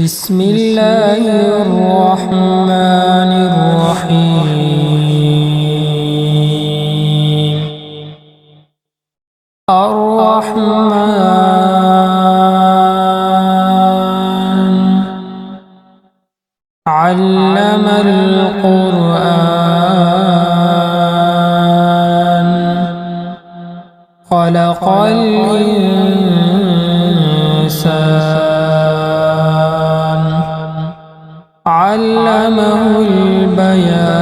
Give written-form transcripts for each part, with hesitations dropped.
بسم الله الرحمن الرحيم. الرحمن علم القرآن خلق الإنسان علمه البيان.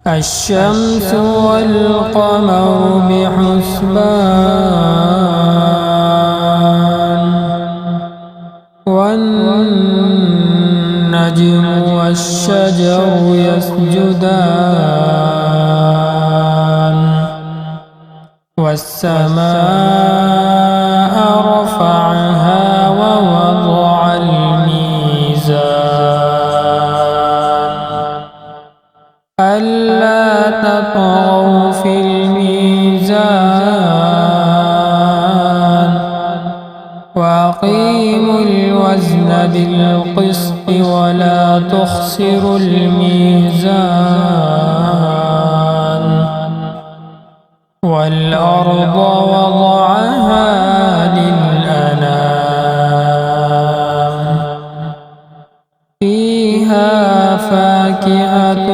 الشمس والقمر بحسبان والنجم والشجر يسجدان والسماء رفعها ووضع الميزان ألا تطغوا في الميزان وأقيموا الوزن بالقسط ولا تخسروا الميزان. والأرض وضعها للأنام فيها فاكهة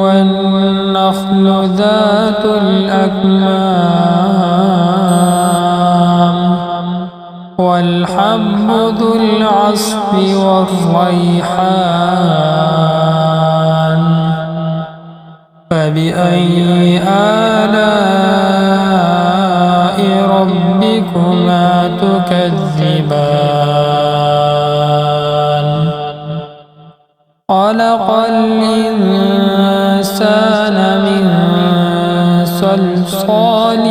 والنخل ذات الأكمام والحب ذو العصف والريحان. فبأي آلاء ربكما تكذبان؟ خلق الإنسان من صلصال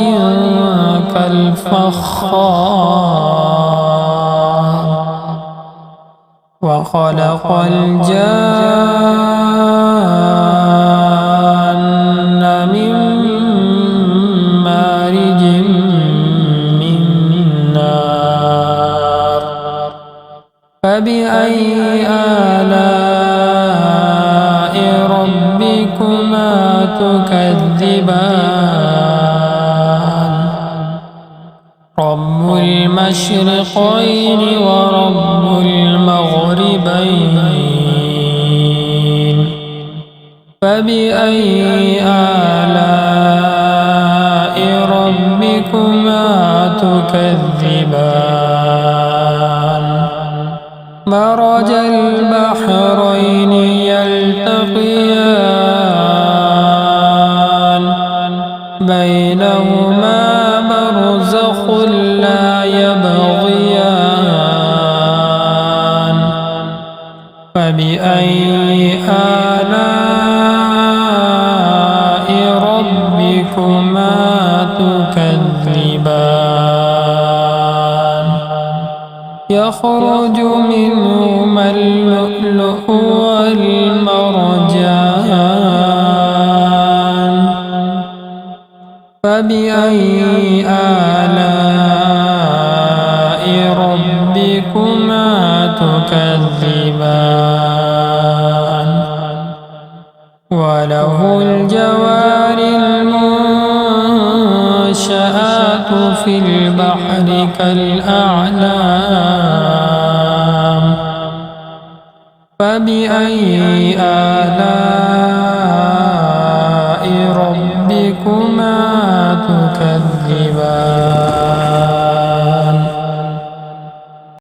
كالفخار وخلق الجان من مارج من نار. فبأي آلاء ربكما تكذبان؟ رب المشرقين ورب المغربين. فبأي آلاء ربكما تكذبان؟ مرج البحرين يلتقيان بينهما برزخ لا يبغيان. فبأي آلاء ربكما تكذبان؟ يخرج منهما اللؤلؤ والمرجان. فبأي آلاء ربكما تكذبان؟ وله الجوار المنشآت في البحر كالأعلام. فبأي آلاء